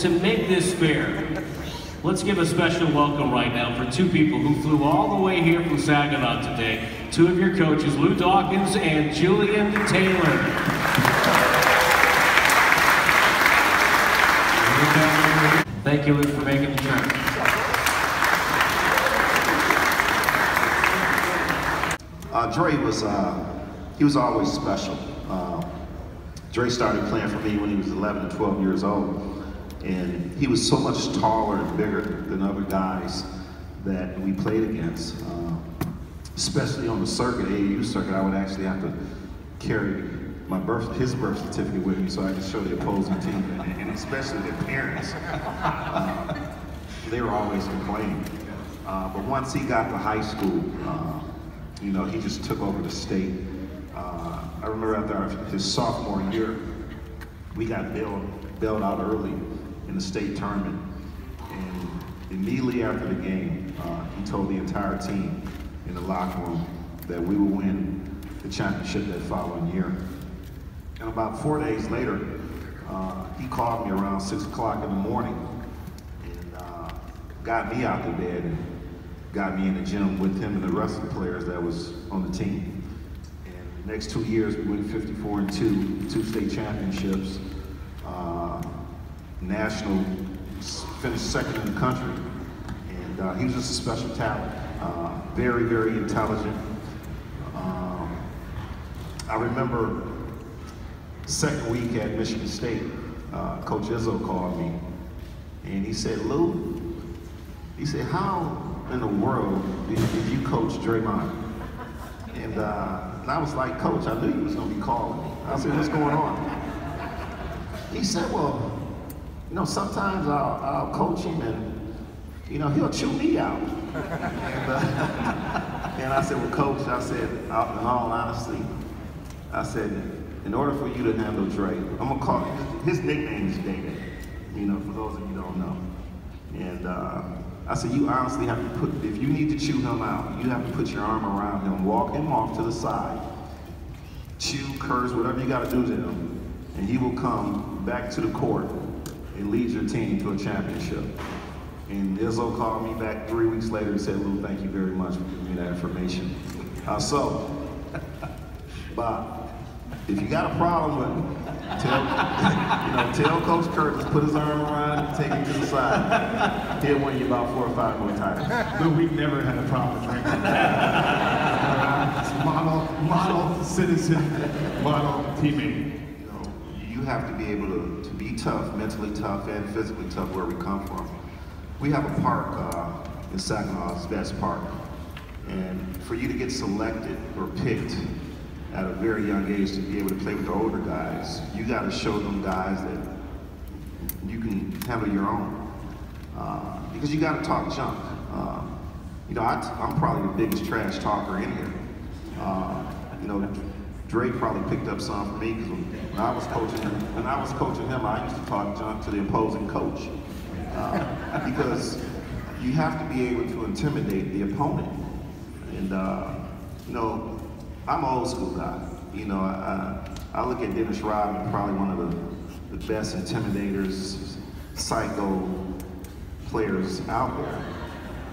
to make this fair, let's give a special welcome right now for two people who flew all the way here from Saginaw today. Two of your coaches, Lou Dawkins and Julian Taylor. Thank you, Lou, for making the trip. Dre he was always special. Dre started playing for me when he was 11 and 12 years old, and he was so much taller and bigger than other guys that we played against. Especially on the circuit, AAU circuit, I would actually have to carry his birth certificate with me so I could show the opposing team, and especially their parents. They were always complaining. But once he got to high school, you know, he just took over the state. I remember after his sophomore year, we got bailed out early in the state tournament. And immediately after the game, he told the entire team in the locker room that we would win the championship that following year. And about 4 days later, he called me around 6 o'clock in the morning and got me out of bed and got me in the gym with him and the rest of the players that was on the team. And the next 2 years, we went 54-2, 2 state championships, national, finished second in the country. And he was just a special talent, very, very intelligent. I remember second week at Michigan State, Coach Izzo called me and he said, Lou, he said, how in the world did you coach Draymond? And I was like, Coach, I knew you was gonna be calling me. I said, what's going on? He said, well, you know, sometimes I'll coach him and, you know, he'll chew me out. And I said, well, Coach, I said, in all honesty, I said, in order for you to handle Dre, I'm gonna call his nickname is David, you know, for those of you who don't know. And I said, you honestly have to put, if you need to chew him out, you have to put your arm around him, walk him off to the side, chew, curse, whatever you gotta do to him, and he will come back to the court and lead your team to a championship. And Izzo called me back 3 weeks later and said, Lou, thank you very much for giving me that information. But if you got a problem with him, tell Coach Curtis, put his arm around him, take him to the side. He'll win you about 4 or 5 more titles. Lou, we've never had a problem with Draymond. Model citizen, model teammate. You know, you have to be able to be tough, mentally tough and physically tough where we come from. We have a park in Saginaw, it's Best Park. And for you to get selected or picked at a very young age to be able to play with the older guys, you got to show them guys that you can handle your own. Because you got to talk junk. You know, I'm probably the biggest trash talker in here. You know, Dre probably picked up some from me because when I was coaching him, I used to talk junk to the opposing coach. Because you have to be able to intimidate the opponent. And you know, I'm an old school guy. You know, I look at Dennis Rodman, probably one of the best intimidators, psycho players out there.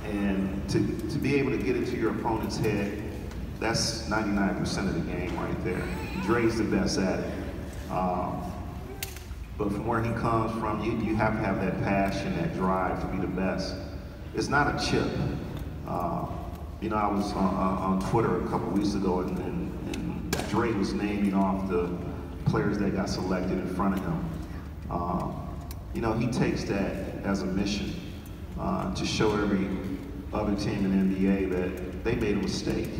And to be able to get into your opponent's head, that's 99% of the game right there. Dre's the best at it. But from where he comes from, you have to have that passion, that drive to be the best. It's not a chip. You know, I was on Twitter a couple weeks ago, and Dre was naming off the players that got selected in front of him. You know, he takes that as a mission to show every other team in the NBA that they made a mistake.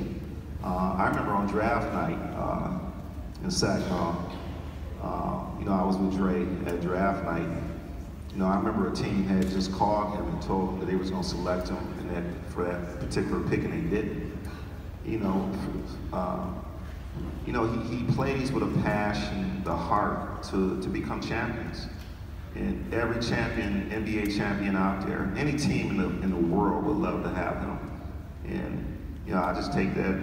I remember on draft night in Saginaw, you know, I was with Dre at draft night. You know, I remember a team had just called him and told him that they was going to select him for that particular pick, and they didn't. You know, he plays with a passion, the heart to become champions. And every champion, NBA champion out there, any team in the world would love to have him. And you know, I just take that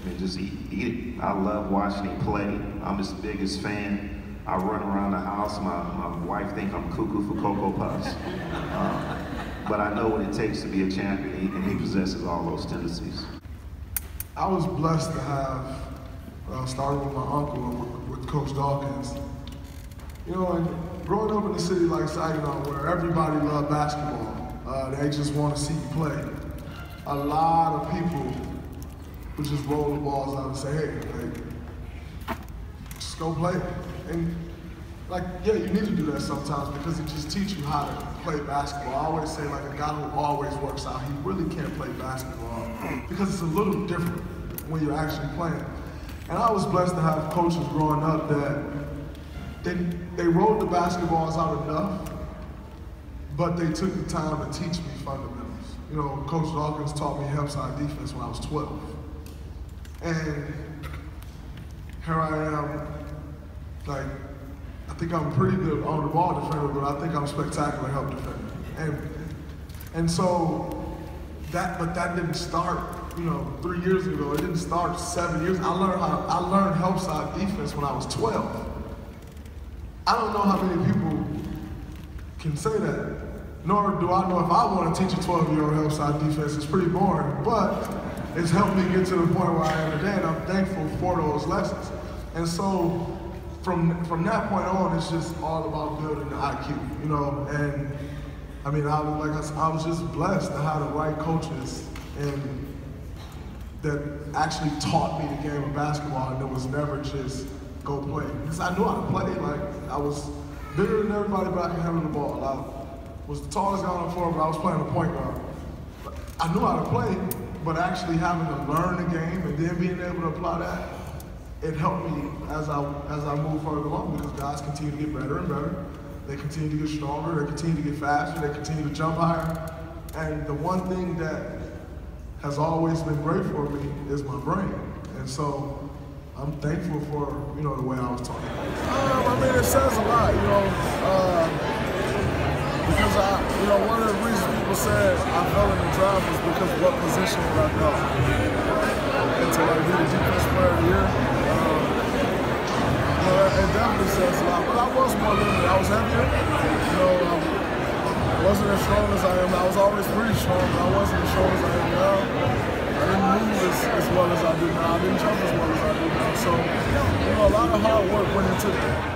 and just eat it. I love watching him play. I'm his biggest fan. I run around the house. My wife thinks I'm cuckoo for Cocoa Puffs. But I know what it takes to be a champion, and he possesses all those tendencies. I was blessed to have started with my uncle and with Coach Dawkins. You know, and growing up in a city like Saginaw, where everybody loved basketball, they just want to see you play. A lot of people would just roll the balls out and say, hey, like, just go play. And like, yeah, you need to do that sometimes because it just teaches you how to play basketball. I always say, like, a guy who always works out, he really can't play basketball because it's a little different when you're actually playing. And I was blessed to have coaches growing up that they rolled the basketballs out enough, but they took the time to teach me fundamentals. You know, Coach Dawkins taught me help side defense when I was 12. And here I am, like, I think I'm pretty good on the ball defender, but I think I'm spectacular help defender. And so that didn't start, you know, 3 years ago. It didn't start 7 years. I learned help side defense when I was 12. I don't know how many people can say that, nor do I know if I want to teach a 12-year-old help side defense. It's pretty boring, but it's helped me get to the point where I am today, and I'm thankful for those lessons. And so from that point on, it's just all about building the IQ, you know. And I mean, I was just blessed to have the right coaches and that actually taught me the game of basketball, and it was never just go play. Because I knew how to play. Like, I was bigger than everybody back in having the ball. I was the tallest guy on the floor, but I was playing the point guard. I knew how to play, but actually having to learn the game and then being able to apply that, it helped me as I move further along, because guys continue to get better and better. They continue to get stronger, they continue to get faster, they continue to jump higher. And the one thing that has always been great for me is my brain. And so I'm thankful for, you know, the way I was taught. I mean, it says a lot, you know, because you know, one of the reasons people said I fell in the draft was because of what position I go. And to like be the defense player of the year, you know, it definitely says a lot. But I was more limited. I was heavier. You know, I wasn't as strong as I am. I was always pretty strong, but I wasn't as strong as I am now. I didn't move as well as I do now. I didn't jump as well as I do now. So, you know, a lot of hard work went into that.